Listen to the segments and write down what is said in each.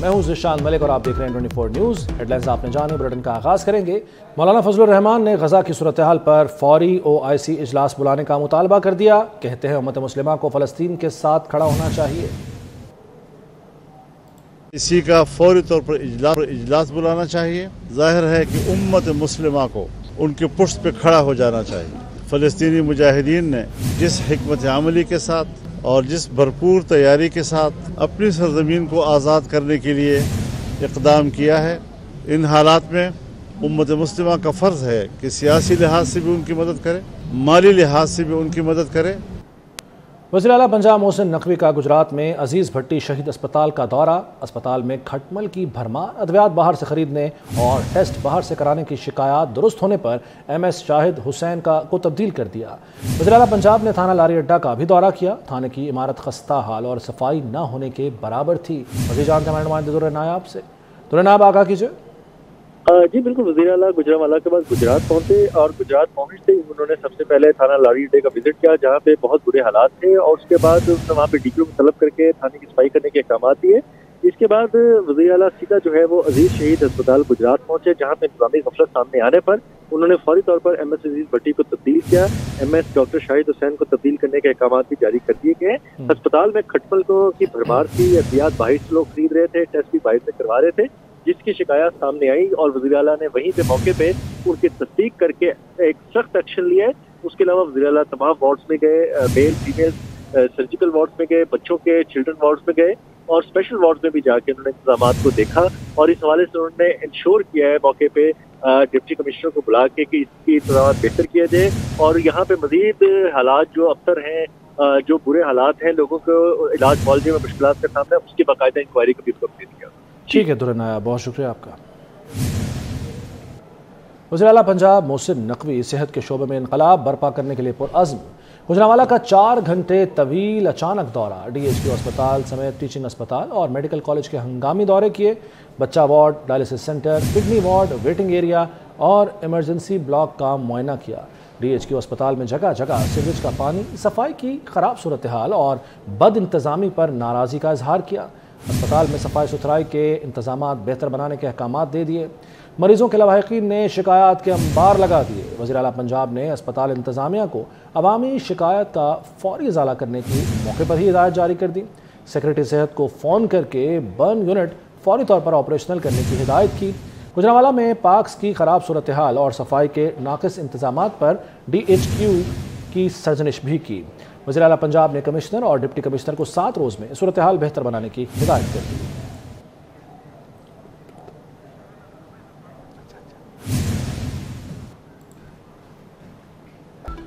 मैं हूं ज़िशान मलिक और आप देख रहे हैं 24 न्यूज़। हेडलाइंस आपने जाने, बुलेटिन का आगाज़ करेंगे। मौलाना फजलुर रहमान ने गजा की सूरत हाल पर फौरी OIC इजलास बुलाने का मुतालबा कर दिया। कहते हैं उम्मत मुस्लिमा को फ़लस्तीन के साथ खड़ा होना चाहिए। इसी का फौरी तौर पर इजलास बुलाना चाहिए। जाहिर है कि उम्मत मुस्लिमा को उनके पुष्ट पे खड़ा हो जाना चाहिए। फ़लस्तीनी मुजाहिदीन ने जिस हिकमत अमली के साथ और जिस भरपूर तैयारी के साथ अपनी सरजमीन को आज़ाद करने के लिए इक़दाम किया है, इन हालात में उम्मत मुस्लिमा का फ़र्ज़ है कि सियासी लिहाज से भी उनकी मदद करे, माली लिहाज से भी उनकी मदद करे। वज़ीर आला पंजाब मोहसिन नकवी का गुजरात में अजीज़ भट्टी शहीद अस्पताल का दौरा। अस्पताल में खटमल की भरमार, अद्वियात बाहर से खरीदने और टेस्ट बाहर से कराने की शिकायत दुरुस्त होने पर MS शाहिद हुसैन को तब्दील कर दिया। वज़ीर आला पंजाब ने थाना लारी अड्डा का भी दौरा किया। थाने की इमारत खस्ता हाल और सफाई न होने के बराबर थी। वज़ीर जानते हमारे नुमाइंदे दुर्र नायाब से। दुर्र नायाब आगाह कीजिए। जी बिल्कुल, वज़ीर आला गुजरावाला के बाद गुजरात पहुंचे और गुजरात पहुंचते ही उन्होंने सबसे पहले थाना लारी अड्डे का विजिट किया, जहां पे बहुत बुरे हालात थे, और उसके बाद उन्होंने वहां पे DPO को तलब करके थाने की सफाई करने के अहकाम दिए। इसके बाद वज़ीर आला सीधा जो है वो अजीज शहीद अस्पताल गुजरात पहुंचे, जहां पे इंतजामी गफलत सामने आने पर उन्होंने फौरी तौर पर MS अजीज भट्टी को तब्दील किया। MS डॉक्टर शाहिद हुसैन को तब्दील करने के अहकाम भी जारी कर दिए गए। अस्पताल में खटमल की भरमार थी, अद्वियात बाहर से लोग खरीद रहे थे, टेस्ट भी बाहर से करवा रहे थे, जिसकी शिकायत सामने आई और वज़ीर आला ने वहीं पे मौके पे उनकी तस्दीक करके एक सख्त एक्शन लिया है। उसके अलावा वज़ीर आला तमाम वार्ड्स में गए, मेल फीमेल सर्जिकल वार्ड्स में गए, बच्चों के चिल्ड्रन वार्ड्स में गए और स्पेशल वार्ड्स में भी जाके उन्होंने इंतजाम को देखा, और इस हवाले से उन्होंने इंश्योर किया है मौके पे डिप्टी कमिश्नर को बुला के कि इसकी इंतजाम बेहतर किया जाए, और यहाँ पे मजीद हालात जो अबतर हैं, जो बुरे हालात हैं, लोगों को इलाज मुआवजे में मुश्किलात का सामना है, उसकी बाकायदा इंक्वायरी का भी अपडेट दिया। ठीक है दुर्र नायाब, बहुत शुक्रिया आपका। वज़ीर आला पंजाब मोहसिन नकवी सेहत के शोबे में इनकलाब बर्पा करने के लिए पुरअज़्म। गुजरांवाला का 4 घंटे तवील अचानक दौरा, DHQ अस्पताल समेत टीचिंग अस्पताल और मेडिकल कॉलेज के हंगामी दौरे किए। बच्चा ward, dialysis centre, kidney ward, waiting area और इमरजेंसी ब्लॉक का मुआयना किया। DHQ अस्पताल में जगह जगह सीवरेज का पानी, सफाई की खराब सूरत हाल और बद इंतज़ामी पर नाराज़गी का इजहार किया। अस्पताल में सफाई सुथराई के इंतजामात बेहतर बनाने के अहकाम दे दिए। मरीजों के लवाहिकीन ने शिकायत के अंबार लगा दिए। वज़ीर आला पंजाब ने अस्पताल इंतजामिया को अवामी शिकायत का फौरी इजाला करने की मौके पर ही हिदायत जारी कर दी। सेक्रेटरी सेहत को फ़ोन करके बर्न यूनिट फौरी तौर पर ऑपरेशनल करने की हिदायत की। गुजरांवाला में पार्क्स की खराब सूरत हाल और सफाई के नाक़िस इंतजामात पर DHQ की सरजनिश भी की। वज़ीर आला पंजाब ने कमिश्नर और डिप्टी कमिश्नर को 7 रोज़ में सूरत हाल बेहतर बनाने की हिदायत कर दी।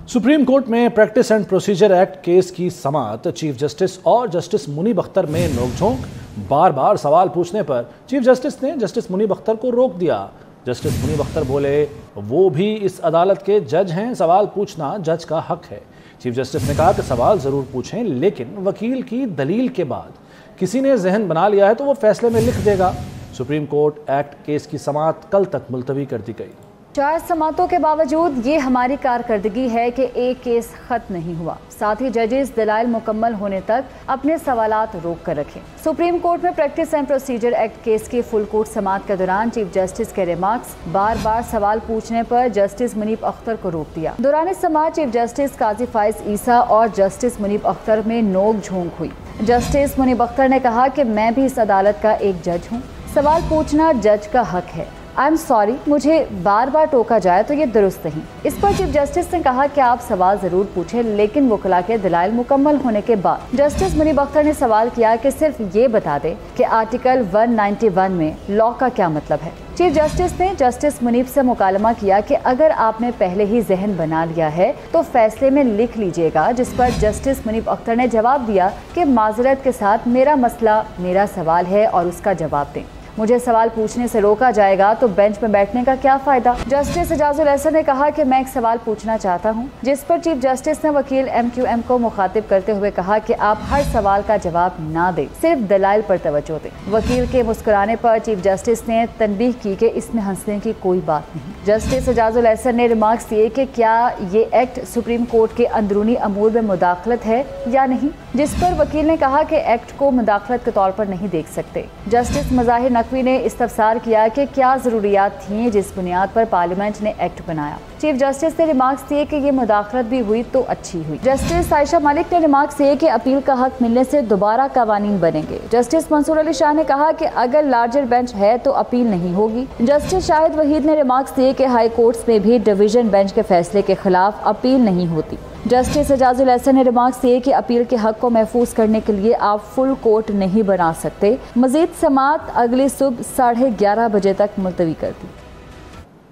सुप्रीम कोर्ट में practice and procedure act case की समाअत। चीफ जस्टिस और जस्टिस मुनीब अख्तर में नोकझोंक। बार बार सवाल पूछने पर चीफ जस्टिस ने जस्टिस मुनीब अख्तर को रोक दिया। जस्टिस मुनीब अख्तर बोले वो भी इस अदालत के जज हैं, सवाल पूछना जज का हक है। चीफ जस्टिस ने कहा कि सवाल ज़रूर पूछें, लेकिन वकील की दलील के बाद। किसी ने जहन बना लिया है तो वो फैसले में लिख देगा। सुप्रीम कोर्ट एक्ट केस की समाअत कल तक मुलतवी कर दी गई। 4 समातों के बावजूद ये हमारी कारकर्दगी है कि एक केस खत्म नहीं हुआ। साथ ही जजेस दलाइल मुकम्मल होने तक अपने सवालात रोक कर रखें। सुप्रीम कोर्ट में practice and procedure act case की फुल कोर्ट समाअत के दौरान चीफ जस्टिस के रिमार्क्स, बार बार सवाल पूछने पर जस्टिस मुनीब अख्तर को रोक दिया। दौरान समाअत चीफ जस्टिस काजी फाइज ईसा और जस्टिस मुनीब अख्तर में नोक झोंक हुई। जस्टिस मुनीब अख्तर ने कहा कि मैं भी इस अदालत का एक जज हूँ, सवाल पूछना जज का हक है। आई एम सॉरी, मुझे बार बार टोका जाए तो ये दुरुस्त नहीं। इस पर चीफ जस्टिस ने कहा कि आप सवाल जरूर पूछें, लेकिन वकला के दलाइल मुकम्मल होने के बाद। जस्टिस मुनीब अख्तर ने सवाल किया कि सिर्फ ये बता दें कि आर्टिकल 191 में लॉ का क्या मतलब है। चीफ जस्टिस ने जस्टिस मुनीब से मुकालमा किया कि अगर आपने पहले ही जहन बना लिया है तो फैसले में लिख लीजिएगा, जिस पर जस्टिस मुनीब अख्तर ने जवाब दिया कि माजरत के साथ मेरा मसला मेरा सवाल है और उसका जवाब दें। मुझे सवाल पूछने से रोका जाएगा तो बेंच में बैठने का क्या फायदा। जस्टिस एजाजुल एहसन ने कहा कि मैं एक सवाल पूछना चाहता हूं, जिस पर चीफ जस्टिस ने वकील MQM को मुखातिब करते हुए कहा कि आप हर सवाल का जवाब ना दें, सिर्फ दलाइल पर तवज्जो दें। वकील के मुस्कुराने पर चीफ जस्टिस ने तनबीह की कि इसमें हंसने की कोई बात नहीं। जस्टिस एजाजुल एहसन ने रिमार्क्स दिए कि क्या ये एक्ट सुप्रीम कोर्ट के अंदरूनी अमूर में मुदाखलत है या नहीं। जिस पर वकील ने कहा कि एक्ट को मुदाखलत के तौर पर नहीं देख सकते। जस्टिस मज़ाहिर नकवी ने इस्तफसार किया कि क्या ज़रूरियात थीं जिस बुनियाद पर पार्लियामेंट ने एक्ट बनाया। चीफ जस्टिस ने रिमार्क्स दिए कि ये मुदाखलत भी हुई तो अच्छी हुई। जस्टिस आयशा मलिक ने रिमार्क्स दिए कि अपील का हक मिलने से दोबारा कवानीन बनेंगे। जस्टिस मंसूर अली शाह ने कहा कि अगर लार्जर बेंच है तो अपील नहीं होगी। जस्टिस शाहिद वहीद ने रिमार्क्स दिए कि हाई कोर्ट्स में भी डिवीजन बेंच के फैसले के खिलाफ अपील नहीं होती। जस्टिस एजाजुल एहसन ने रिमार्क्स दिए कि अपील के हक को महफूज करने के लिए आप फुल कोर्ट नहीं बना सकते। मजीद समाअत अगली सुबह 11:30 बजे तक मुलतवी कर दी।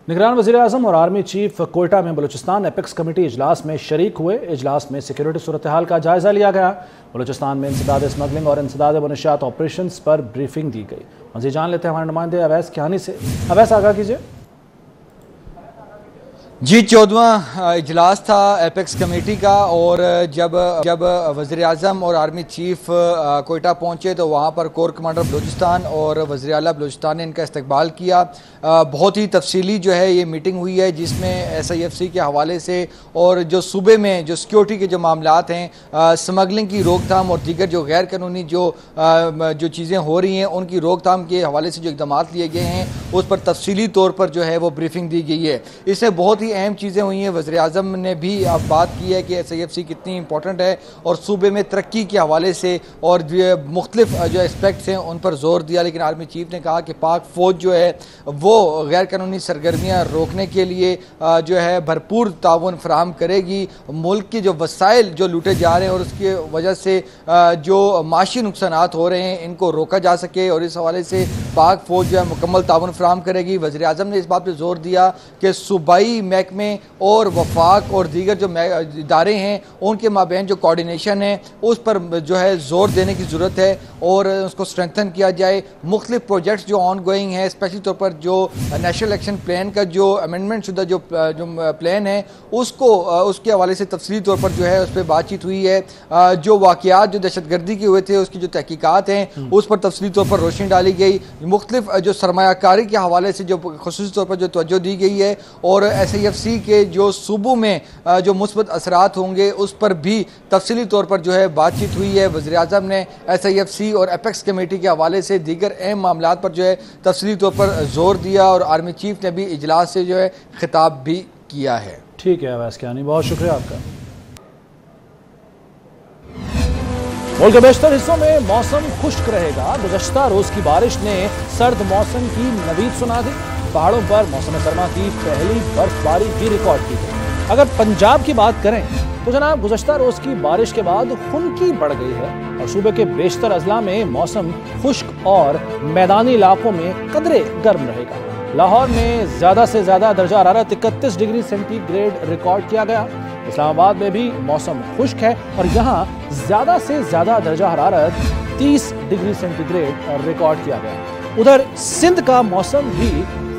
निगरान वज़ीर-ए-आज़म और आर्मी चीफ कोयटा में बलूचिस्तान एपेक्स कमेटी इजलास में शरीक हुए। इजलास में सिक्योरिटी सूरत हाल का जायजा लिया गया। बलूचिस्तान में इंसदाद स्मगलिंग और इंसदाद मनशियात ऑपरेशन पर ब्रीफिंग दी गई। मज़ीद जान लेते हैं हमारे नुमाइंदे अवैस कियानी से। अवैस, आगाह कीजिए। जी, 14वां इजलास था एपेक्स कमेटी का, और जब वज़ीर-ए-आज़म और आर्मी चीफ कोयटा पहुंचे तो वहां पर कोर कमांडर बलूचिस्तान और वज़ीर आला बलूचिस्तान ने इनका इस्तकबाल किया। बहुत ही तफसीली जो है ये मीटिंग हुई है, जिसमें SIFC के हवाले से और जो सूबे में जो सिक्योरिटी के जो मामलात हैं, स्मगलिंग की रोकथाम और दीगर जो गैर कानूनी जो चीज़ें हो रही हैं उनकी रोकथाम के हवाले से जो इक़दाम लिए गए हैं उस पर तफसीली तौर पर जो है वो ब्रीफिंग दी गई है। इससे बहुत ही अहम चीज़ें हुई हैं। वज़ीर-ए-आज़म ने भी अब बात की है कि SIFC कितनी इंपॉर्टेंट है और सूबे में तरक्की के हवाले से और मुख्तलिफ जो एस्पेक्ट्स हैं उन पर जोर दिया। लेकिन आर्मी चीफ ने कहा कि पाक फ़ौज जो है वो गैर कानूनी सरगर्मियाँ रोकने के लिए जो है भरपूर ताउन फराहम करेगी। मुल्क के जो वसाइल जो लूटे जा रहे हैं और उसकी वजह से जो माशी नुकसानात हो रहे हैं इनको रोका जा सके, और इस हवाले से पाक फ़ौज जो है मुकम्मल ताउन फराहम करेगी। वज़ीर-ए-आज़म ने इस बात पर जोर दिया कि सूबाई महकमे और वफाक और दीगर जो इदारे हैं उनके माबैन जो कोऑर्डिनेशन है उस पर जो है ज़ोर देने की ज़रूरत है और उसको स्ट्रेंथन किया जाए। मुख्तलिफ प्रोजेक्ट्स जो ऑन गोइंग हैं, स्पेशली तौर पर जो नेशनल एक्शन प्लान का जो अमेंडमेंट शुदा जो प्लान है उसके हवाले से तफसीली तौर पर जो है उस पर बातचीत हुई है। जो वाक़यात जो दहशतगर्दी के हुए थे उसकी जो तहकीकात हैं उस पर तफसीली तौर पर रोशनी डाली गई। मुख्तलिफ जो सरमायाकारी के हवाले से जो खुसूसी तौर पर जो तवज्जो दी गई है और SIFC के जो सूबों में जो मुस्बत असरात होंगे उस पर भी तफसीली तौर पर जो है बातचीत हुई है। वज़ीर-ए-आज़म ने SIFC और एपेक्स कमेटी के हवाले से दीगर अहम मामलात पर जो है तफसीली तौर पर जोर दिया और आर्मी चीफ ने भी इजलास से जो है खिताब भी किया है। ठीक है अवैस कियानी, बहुत शुक्रिया आपका। मुल्क के बेशतर हिस्सों में मौसम खुश्क रहेगा। गुज़श्ता रोज की बारिश ने सर्द मौसम की नवीद सुना दी। पहाड़ों पर मौसम सरमा की पहली बर्फबारी भी रिकॉर्ड की गई। अगर पंजाब की बात करें तो जनाब गुज़श्ता रोज की बारिश के बाद खुनकी बढ़ गई है और सूबे के बेशतर अजला में मौसम खुश्क और मैदानी इलाकों में कदरे गर्म रहेगा। लाहौर में ज्यादा से ज्यादा दर्जा हरारत 31 डिग्री सेंटीग्रेड रिकॉर्ड किया गया। इस्लामाबाद में भी मौसम खुश्क है और यहाँ ज्यादा से ज्यादा दर्जा हरारत 30 डिग्री सेंटीग्रेड रिकॉर्ड किया गया। उधर सिंध का मौसम भी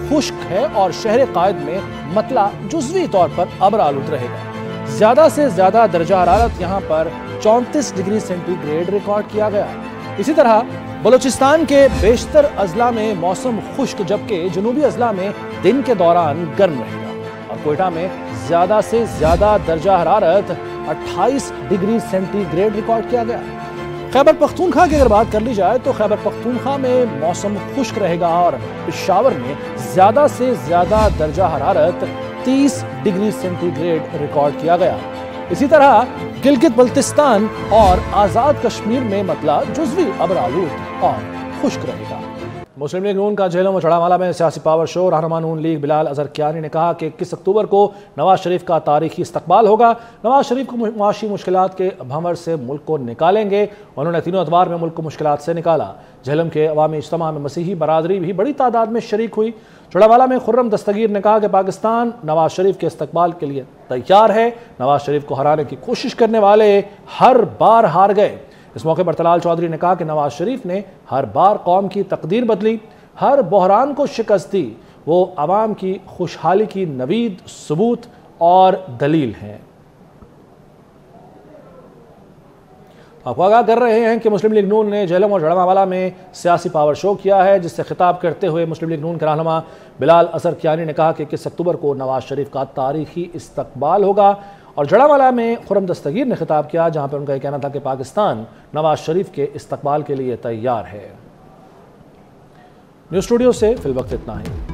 खुश्क है और शहर कायद में मतला जुज़वी तौर पर अबर आलूद रहेगा। ज्यादा से ज्यादा दर्जा हरारत यहाँ पर 34 डिग्री सेंटीग्रेड रिकॉर्ड किया गया। इसी तरह बलूचिस्तान के बेशतर अजला में मौसम खुश्क, जबकि जनूबी अजला में दिन के दौरान गर्म रहेगा और कोयटा में ज्यादा से ज्यादा दर्जा हरारत 28 डिग्री सेंटीग्रेड रिकॉर्ड किया गया। खैबर पख्तूनख्वा की अगर बात कर ली जाए तो खैबर पख्तूनख्वा में मौसम खुश्क रहेगा और पेशावर में ज्यादा से ज्यादा दर्जा हरारत 30 डिग्री सेंटीग्रेड रिकॉर्ड किया गया। इसी तरह गिलगित बल्तिस्तान और आज़ाद कश्मीर में मतला जुज़वी अबर आलूद और खुश्क रहेगा। मुस्लिम लीग नून का झेलम और चढ़ामाला में सियासी पावर शो। रहनुमा नून लीग बिलाल अजहर कियानी ने कहा कि 21 अक्टूबर को नवाज शरीफ का तारीखी इस्तकबाल होगा। नवाज शरीफ को मुआशी मुश्किलात के भंवर से मुल्क को निकालेंगे। उन्होंने तीनों अतवार में मुल्क को मुश्किलात से निकाला। झेलम के अवामी इज्तिमा में मसीही बरादरी भी बड़ी तादाद में शरीक हुई। चढ़ामाला में खुर्रम दस्तगीर ने कहा कि पाकिस्तान नवाज शरीफ के इस्तकबाल के लिए तैयार है। नवाज शरीफ को हराने की कोशिश करने वाले हर बार हार गए। इस मौके पर तलाल चौधरी ने कहा कि नवाज शरीफ ने हर बार कौम की तकदीर बदली, हर बहरान को शिकस्त दी। वो अवाम की खुशहाली की नवीद सबूत और दलील हैं। आपको आगाह कर रहे हैं कि मुस्लिम लीग नून ने झेलम और जड़मावाला में सियासी पावर शो किया है, जिससे खिताब करते हुए मुस्लिम लीग नून के रहनुमा बिलाल अजहर कियानी ने कहा कि 21 अक्टूबर को नवाज शरीफ का तारीखी इस्तकबाल होगा और जड़ावाला में खुर्रम दस्तगीर ने खिताब किया, जहां पर उनका यह कहना था कि पाकिस्तान नवाज शरीफ के इस्तकबाल के लिए तैयार है। न्यूज़ स्टूडियो से फिलवक्त इतना ही।